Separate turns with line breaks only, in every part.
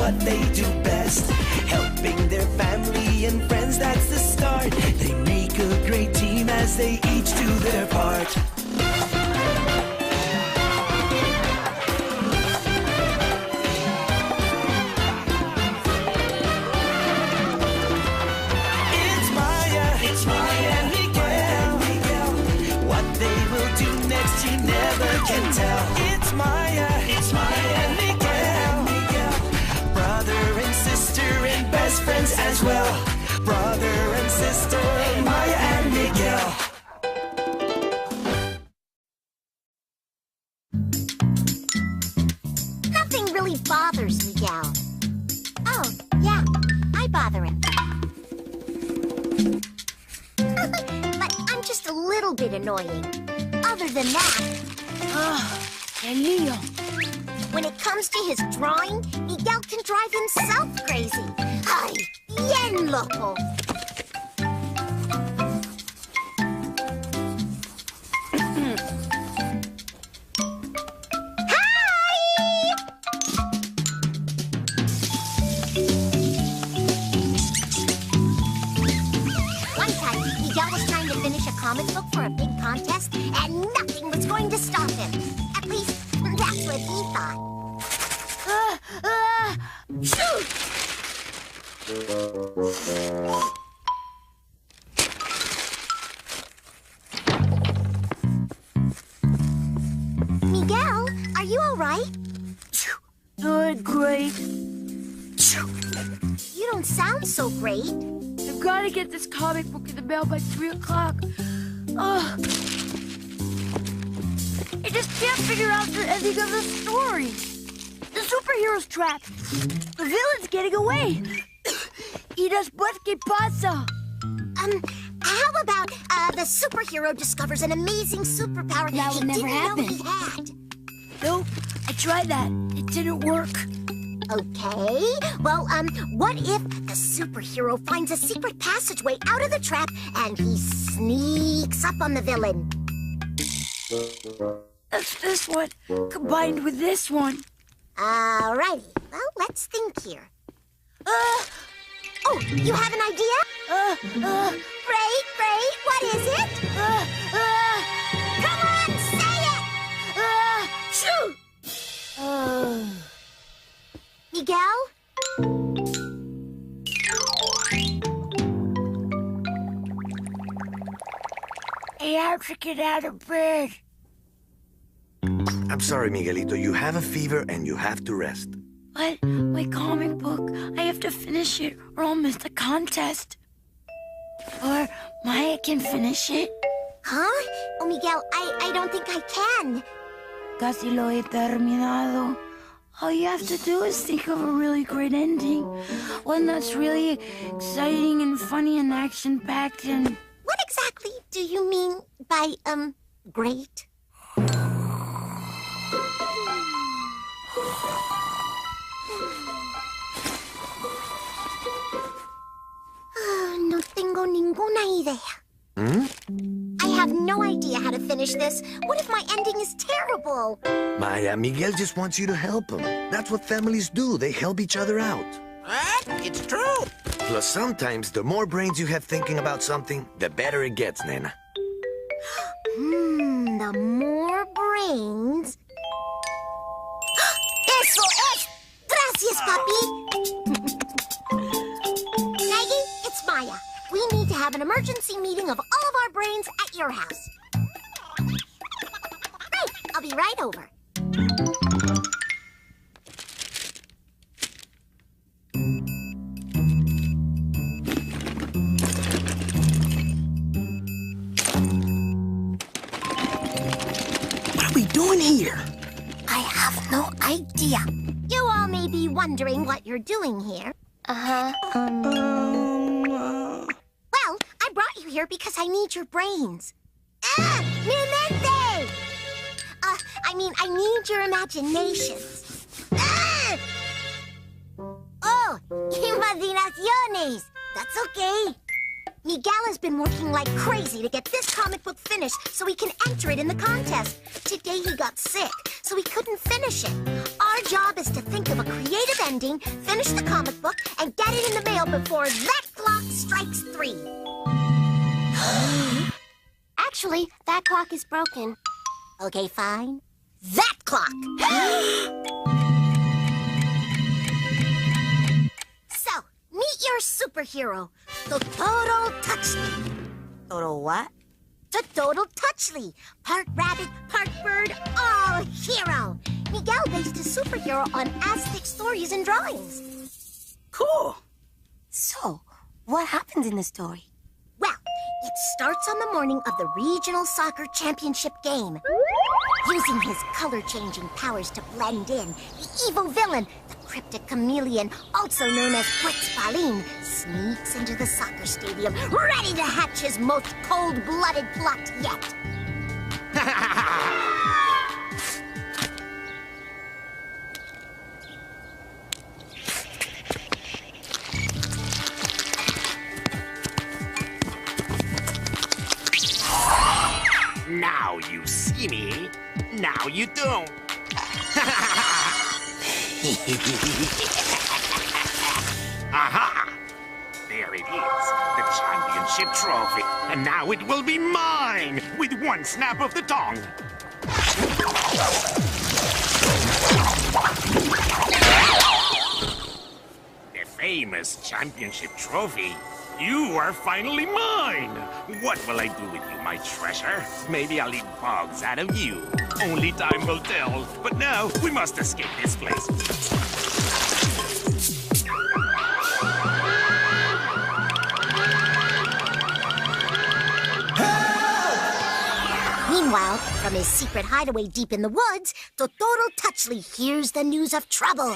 what they do best. Helping their family and friends, that's the start. They make a great team as they each do their part. It's Maya and Miguel. What they will do next, you never can tell. It's Maya and Miguel. Brother and sister and best friends as well. Brother and sister, Maya and Miguel.
Nothing really bothers Miguel. Oh, yeah, I bother him. But I'm just a little bit annoying. Other than that...
Leo.
When it comes to his drawing, Miguel can drive himself crazy. Ay, bien loco. One time, Miguel was trying to finish a comic book for a big contest, and nothing was going to stop him. At least, that's what he thought.
Shoot!
Miguel, are you all right?
Not great.
You don't sound so great.
I've got to get this comic book in the mail by 3 o'clock. I just can't figure out the ending of the story. The superhero's trapped. The villain's getting away. Y después, ¿qué pasa?
How about the superhero discovers an amazing superpower
That
he
would never
didn't know
happen.
he had?
Nope, I tried that. It didn't work.
Okay, well, what if the superhero finds a secret passageway out of the trap and he sneaks up on the villain?
That's this one, combined with this one.
Alrighty, well, let's think here. Oh, you have an idea? Great, what is it? Come on, say it!
Shoot!
Miguel?
I have to get out of bed.
I'm sorry, Miguelito. You have a fever and you have to rest.
But my comic book, I have to finish it or I'll miss the contest. Or Maya can finish it.
Huh? Oh, Miguel, I don't think I can.
Casi lo he terminado. All you have to do is think of a really great ending. One that's really exciting and funny and action-packed and...
What exactly do you mean by, great? No tengo ninguna idea. I have no idea how to finish this. What if my ending is terrible?
Maya, Miguel just wants you to help him. That's what families do. They help each other out.
What? It's true.
Plus, sometimes the more brains you have thinking about something, the better it gets, Nena.
The more brains... Eso es! Gracias, papi! Maggie, it's Maya. We need to have an emergency meeting of all of our brains at your house. Great, I'll be right over.
What are we doing here?
I have no idea. You all may be wondering what you're doing here. Well, I brought you here because I need your brains. Mi mente! I need your imaginations. Oh, imaginaciones. That's okay. Miguel has been working like crazy to get this comic book finished so he can enter it in the contest. Today he got sick, so he couldn't finish it. Our job is to think of a creative ending, finish the comic book, and get it in the mail before that clock strikes 3.
Actually, that clock is broken.
Okay, fine. That clock! So, meet your superhero, Totoro Touchly.
Total what?
Totoro Touchly. Part rabbit, part bird, all hero. Miguel based his superhero on Aztec stories and drawings.
Cool. So, what happens in the story?
Well, it starts on the morning of the regional soccer championship game. Using his color-changing powers to blend in, the evil villain, the cryptic chameleon, also known as Quetzalcoatl, sneaks into the soccer stadium, ready to hatch his most cold-blooded plot yet.
Now you see me, now you don't. Aha! There it is, the championship trophy. And now it will be mine, with one snap of the tongue. The famous championship trophy. You are finally mine! What will I do with you, my treasure? Maybe I'll eat bugs out of you. Only time will tell. But now, we must escape this place.
Meanwhile, from his secret hideaway deep in the woods, Totoro Touchly hears the news of trouble.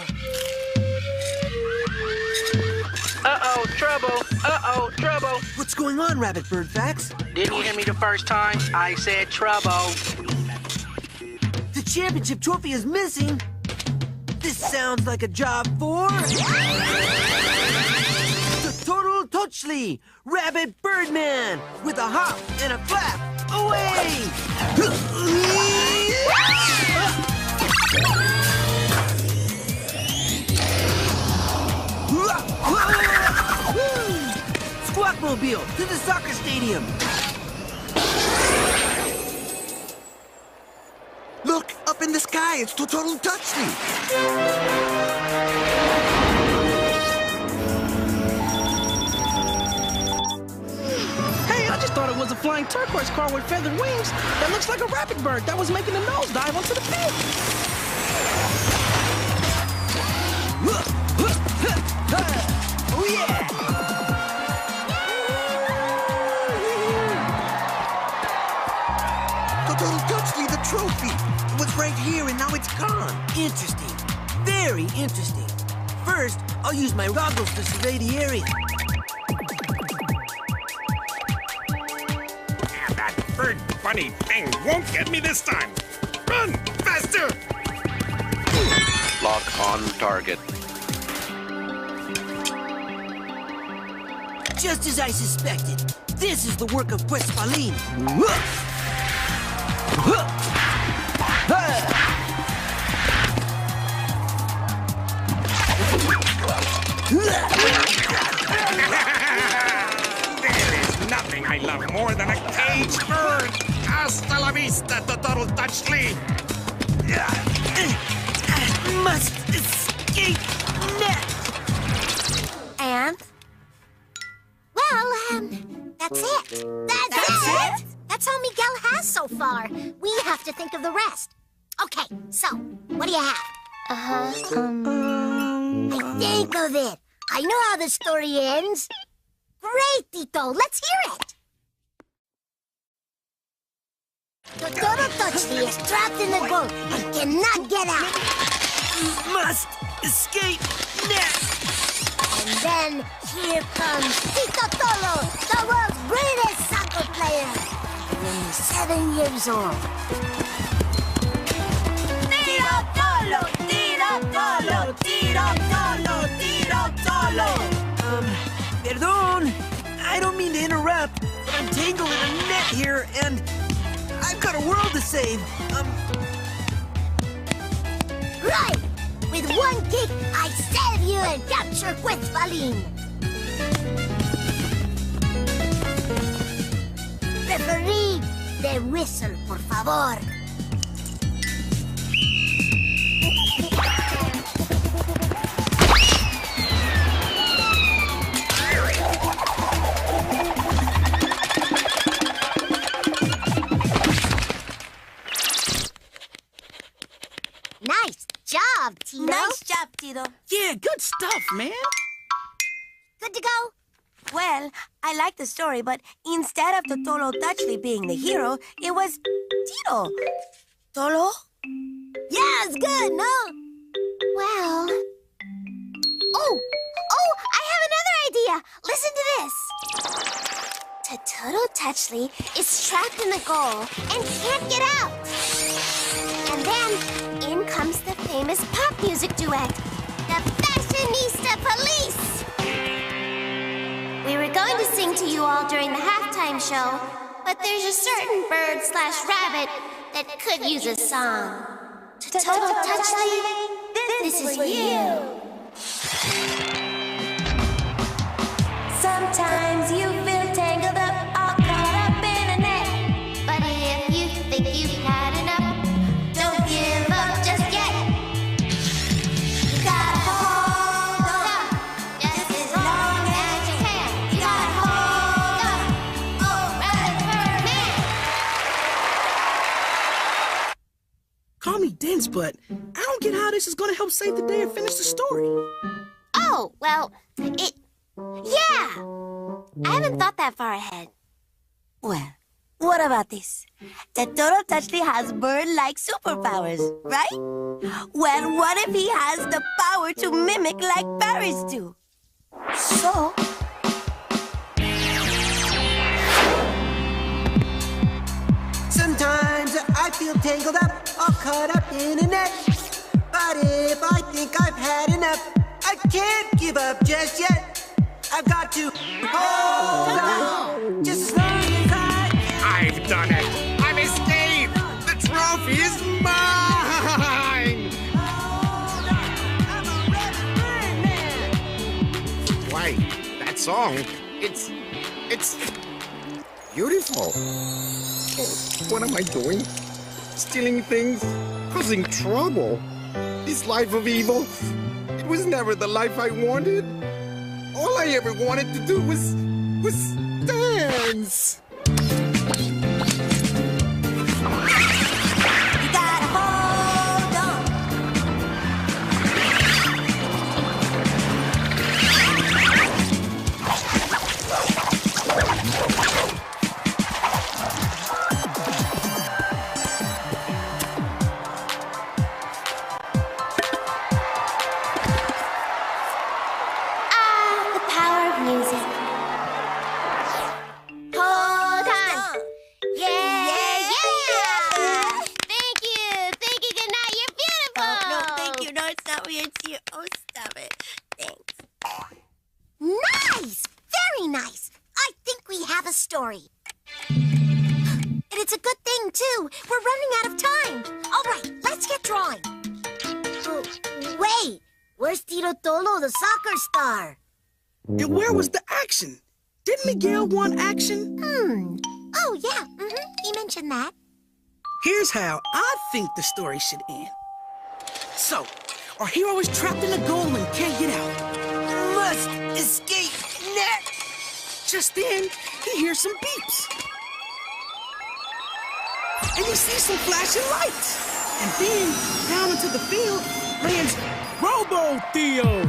Uh-oh, trouble. Uh-oh, trouble.
What's going on, Rabbit Bird Facts?
Didn't you hear me the first time? I said trouble.
The championship trophy is missing. This sounds like a job for... Totoro Touchly, Rabbit Birdman, with a hop and a flap. Away! Squawkmobile to the soccer stadium.
Look, up in the sky, it's Totoro Touchly.
Hey, I just thought it was a flying turquoise car with feathered wings that looks like a rabbit bird that was making a nosedive onto the field.
Oh, yeah!
Totoro Touchly, the trophy. It was right here and now it's gone.
Interesting. Very interesting. First, I'll use my goggles to survey the area.
And that bird bunny thing won't get me this time. Run! Faster!
Lock on target.
Just as I suspected, this is the work of Quetzalcoatl.
There is nothing I love more than a caged bird. Hasta la vista, Totoro Touchly.
Must escape net.
And? Well, that's it. That's it? That's all Miguel has so far. We have to think of the rest. Okay, so, what do you have? I think of it. I know how the story ends. Great, Tito. Let's hear it. Totoro Touchly is trapped in the boat and cannot get out.
Must escape net.
And then here comes Tito Tolo, the world's greatest soccer player. Only 7 years old. Tito Tolo, Tito Tolo, Tito Tolo, Tito Tolo.
Perdón. I don't mean to interrupt, but I'm tangled in a net here, and I've got a world to save.
Right! With one kick, I save you and capture Quetzalin. Referee, the whistle, por favor. Nice job, Tito.
Nice job, Tito.
Yeah, good stuff, man.
Good to go?
Well, I like the story, but instead of the Tolo Dutchley being the hero, it was Tito. Tolo?
Yeah, it's good, no? Well... Oh, I have another idea. Listen to this.
Totoro Touchley is trapped in the goal and can't get out. And then in comes the famous pop music duet, the Fashionista Police. We were going to sing to you all during the halftime show, but there's a certain bird/rabbit that could use a song. Totoro Touchley, this is you. Sometimes you feel tangled up, all caught up in a net. But if you think you've had enough, don't give up just yet. You gotta hold on, just as long as you can. You gotta hold on, oh, Birdman.
Call me dense, but I don't get how this is gonna help save the day and finish the story.
Oh, well, yeah! I haven't thought that far ahead.
Well, what about this? The Toro Touchley has bird-like superpowers, right? Well, what if he has the power to mimic like parrots do? So...
Sometimes I feel tangled up, all caught up in a net. But if I think I've had enough, I can't give up just yet. I've got to hold on, just as long as I can.
I've done it! I've escaped! The trophy is mine!
I'm a red Birdman.
Why, that song, it's beautiful. Oh, what am I doing? Stealing things? Causing trouble? This life of evil? It was never the life I wanted. All I ever wanted to do was dance.
You gotta hold on.
The power of music. Hold on. Yeah. Thank you, good night. You're beautiful.
Oh, no, thank you. No, it's not me, it's you. Oh, stop it. Thanks.
Nice! Very nice! I think we have a story. And it's a good thing, too. We're running out of time. All right, let's get drawing. Oh, wait, where's Tito Tolo, the soccer star?
And where was the action? Didn't Miguel want action?
Oh, yeah, he mentioned that.
Here's how I think the story should end. So, our hero is trapped in a goal and can't get out.
Must escape net.
Just then, he hears some beeps. And he sees some flashing lights. And then, down into the field, lands Robo Theo.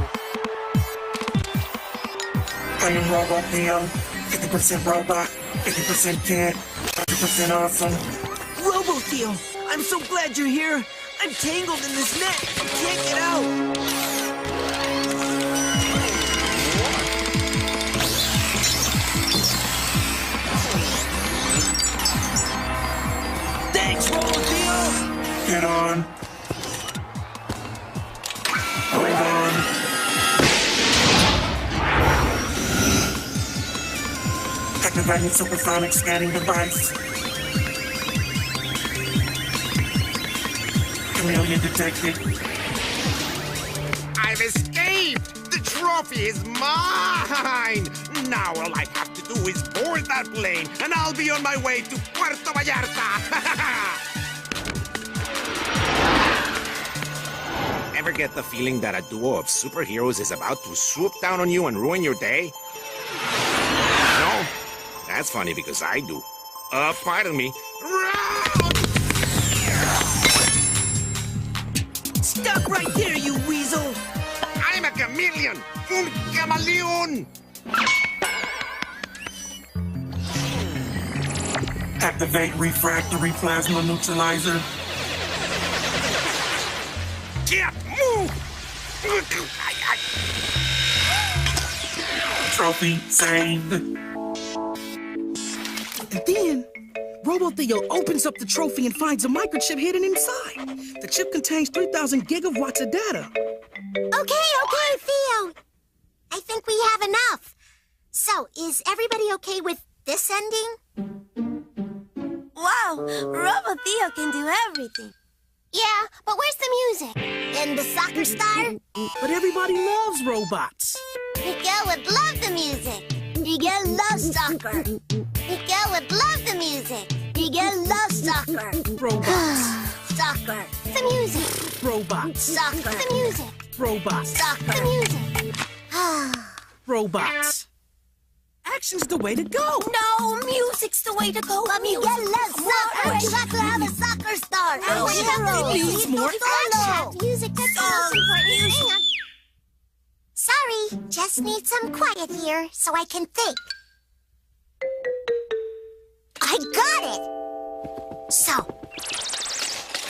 I am Robo Theo. 50% robot, 50% kid, 100% awesome.
Robo Theo, I'm so glad you're here. I'm tangled in this net. I can't get out. Thanks, Robo Theo.
Get on. Hold on. Activating supersonic scanning device. Chameleon detected.
I've escaped! The trophy is mine! Now all I have to do is board that plane, and I'll be on my way to Puerto Vallarta! Ever get the feeling that a duo of superheroes is about to swoop down on you and ruin your day? No? That's funny because I do. Pardon me.
Stuck right there, you weasel!
I'm a chameleon! Un camaleon!
Activate refractory plasma neutralizer.
Can't move!
Trophy saved.
And then, Robo-Theo opens up the trophy and finds a microchip hidden inside. The chip contains 3,000 gigawatts of data.
Okay, Theo. I think we have enough. So, is everybody okay with this ending?
Wow, Robo-Theo can do everything.
Yeah, but where's the music?
And the soccer star?
But everybody loves robots.
Miguel would love the music.
Miguel loves soccer.
Miguel would love the music.
Miguel loves soccer.
Robots.
Soccer.
The music.
Robots.
Soccer.
The music.
Robots.
Soccer.
The music.
Robots. Action's the way to go.
No, music's the way to go.
But Miguel loves soccer. You have to have a soccer star.
Oh,
A
he
hero.
needs more
Solo.
Music, that's the most important thing.
Sorry, just need some quiet here so I can think. I got it! So,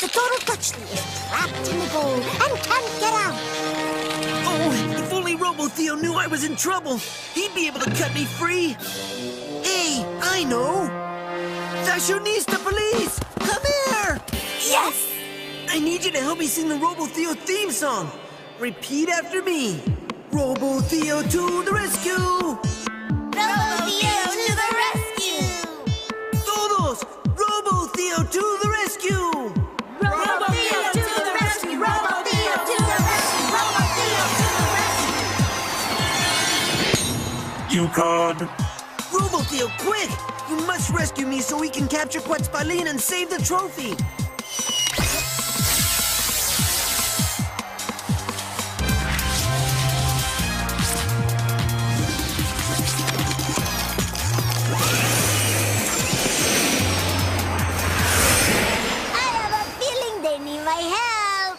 the Total Touchly is trapped in the goal and can't get out.
Oh, if only Robo-Theo knew I was in trouble, he'd be able to cut me free. Hey, I know. Fashionista police, come here!
Yes!
I need you to help me sing the Robo-Theo theme song. Repeat after me. Robo-Theo to the rescue!
Robo-Theo to the rescue!
Todos! Robo-Theo to the rescue!
Robo-Theo to the rescue! Robo-Theo to the rescue! Robo-Theo to the rescue!
You called.
Robo-Theo, quick! You must rescue me so we can capture Quetzalcoatl and save the trophy!
I have a feeling they need my help.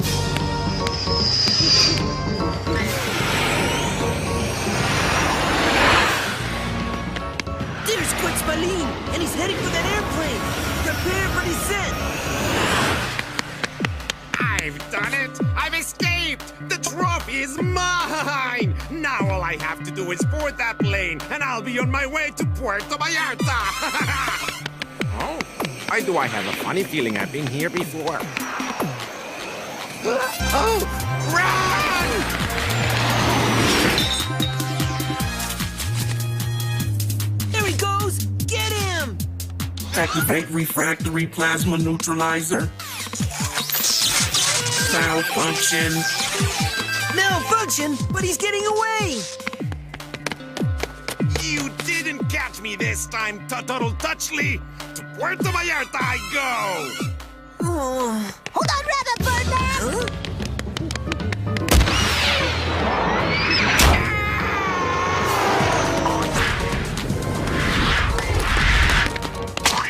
There's Quetzalcoatl, and he's heading for that airplane! Prepare for descent!
I've done it! I've escaped! The trophy is mine! Now all I have to do is board that plane, and I'll be on my way to Puerto Vallarta! Oh, why do I have a funny feeling I've been here before? Oh! Run!
There he goes! Get him!
Activate refractory plasma neutralizer. Malfunction.
Malfunction? But he's getting away!
You didn't catch me this time, Total Touchly! To Puerto Vallarta I go!
Oh.
Hold on, Rabbit Birdman!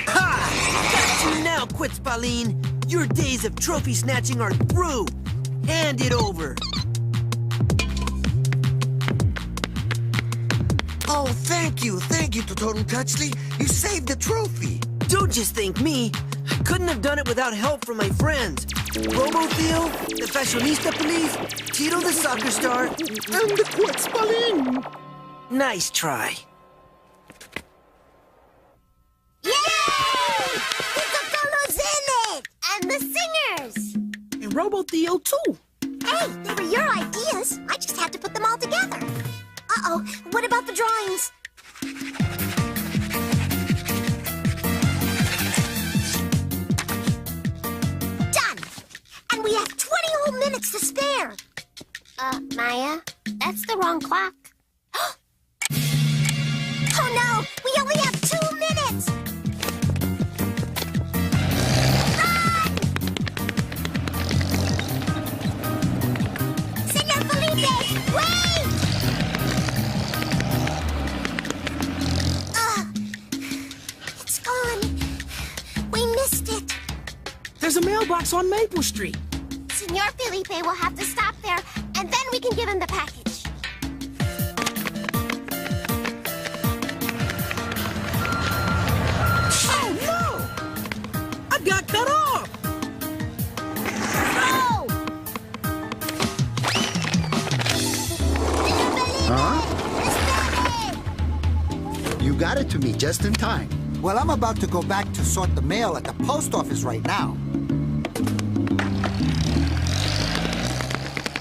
Ha! Got you now, Quetzalcoatl. Your days of trophy snatching are through. Hand it over.
Oh, thank you to Total Touchly. You saved the trophy.
Don't just thank me. I couldn't have done it without help from my friends. Robo-Theo, the Fashionista Police, Tito the Soccer Star, and the Quetzalcoatl. Nice try.
Yay! Coca-Cola's in it!
And the singers!
And Robo-Theo, too.
Hey, they were your ideas. I just had to put them all together. Uh-oh, what about the drawings? minutes to spare.
Maya, that's the wrong clock.
Oh no! We only have 2 minutes! Run! Senor Felipe, wait! It's gone. We missed it.
There's a mailbox on Maple Street.
Senor Felipe will have to stop there, and then we can give him the package.
Oh, no! I got cut off!
Oh!
Huh? You got it to me just in time.
Well, I'm about to go back to sort the mail at the post office right now.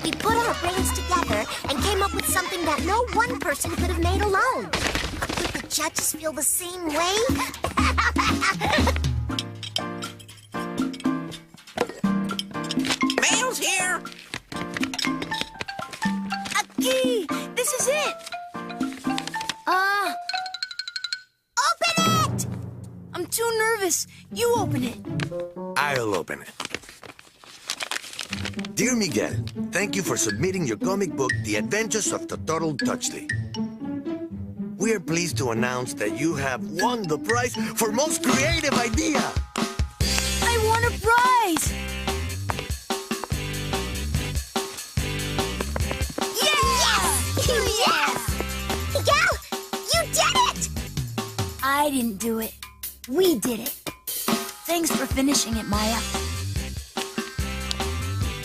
We put our brains together and came up with something that no one person could have made alone. Would the judges feel the same way?
Mail's here!
Aquí! This is it!
Open it!
I'm too nervous. You open it.
I'll open it. Dear Miguel, thank you for submitting your comic book, The Adventures of Totoro Touchley. We are pleased to announce that you have won the prize for most creative idea.
I won a prize!
Yes! Yes! Miguel, you did it!
I didn't do it. We did it. Thanks for finishing it, Maya.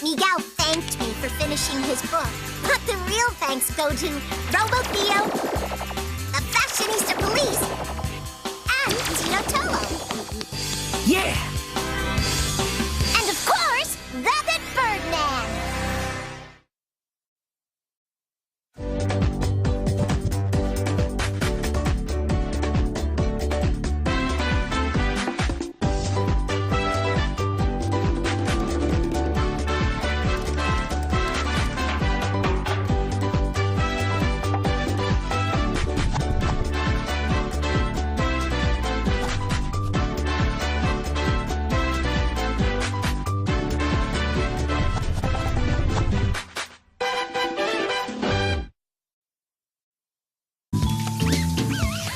Miguel thanked me for finishing his book, but the real thanks go to Robo Theo, the Fashionista Police, and Tino Tolo.
Yeah!
And of course, Rabbit Birdman.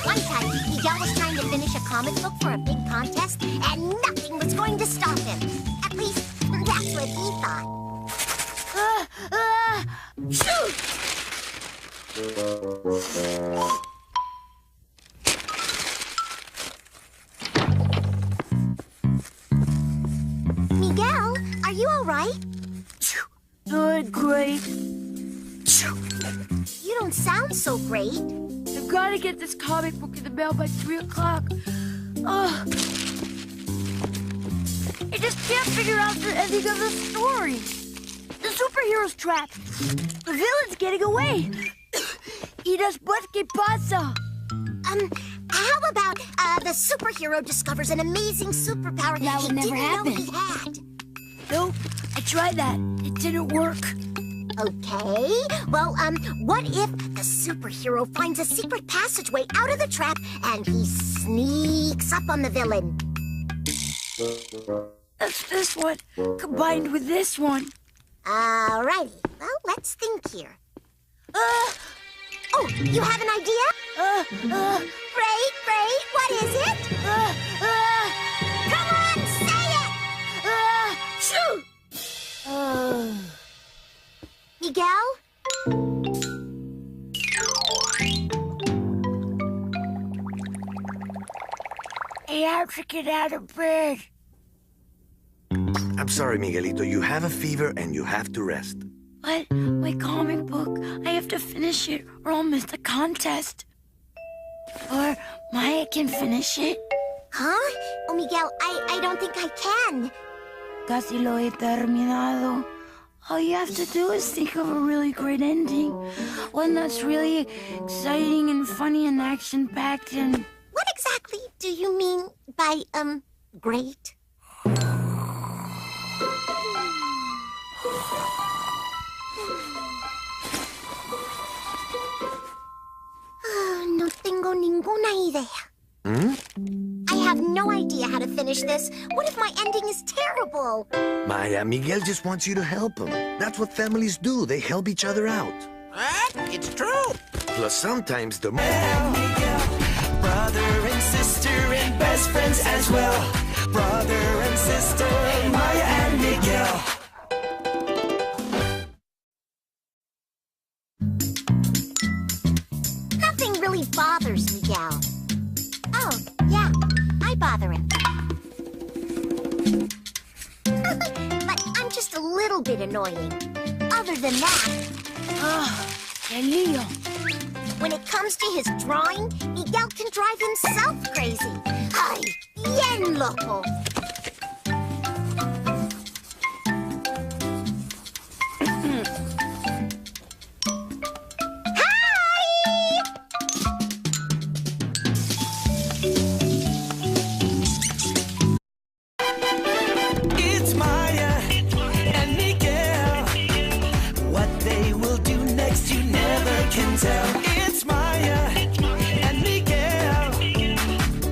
One time, Miguel was trying to finish a comic book for a big contest, and nothing was going to stop him. At least, that's what he thought.
Shoot!
Miguel, are you all right?
Good, great.
You don't sound so great.
I've got to get this comic book in the mail by 3 o'clock. I just can't figure out the ending of the story. The superhero's trapped. The villain's getting away. Y después qué pasa?
How about the superhero discovers an amazing superpower
That would
he
never
didn't
happen.
know he had?
Nope, I tried that. It didn't work.
Okay, well, what if the superhero finds a secret passageway out of the trap and he sneaks up on the villain?
That's this one, combined with this one.
Alrighty, well, let's think here. Oh, you have an idea? Great, what is it? Come on, say it!
Shoot!
Miguel?
I have to get out of bed.
I'm sorry, Miguelito. You have a fever and you have to rest.
But my comic book, I have to finish it or I'll miss the contest. Or Maya can finish it.
Huh? Oh, Miguel, I don't think I can.
Casi lo he terminado. All you have to do is think of a really great ending. One that's really exciting and funny and action-packed and...
What exactly do you mean by, great? No tengo ninguna idea. I have no idea how to finish this. What if my ending is terrible?
Maya, Miguel just wants you to help him. That's what families do. They help each other out.
It's true.
Plus, sometimes the
Miguel, brother and sister and best friends as well. Brother and sister, Maya and Miguel.
Nothing really bothers Miguel. Oh, yeah, I bother him. But I'm just a little bit annoying. Other than that,
¡Qué lío!
when it comes to his drawing, Miguel can drive himself crazy. Ay, bien loco.
It's Maya and Miguel. What they will do next, you never can tell. It's Maya and Miguel,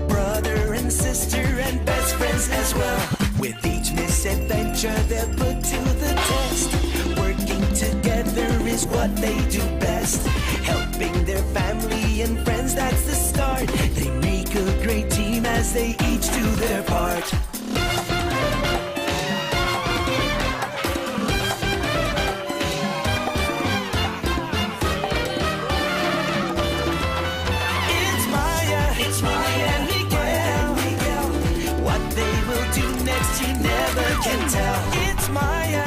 brother and sister and best friends as well. With each misadventure, they're put to the test. Working together is what they do best. Helping their family and friends, that's the start. They make a great team as they each do their part. It's Maya and Miguel. What they will do next, you never can tell. It's Maya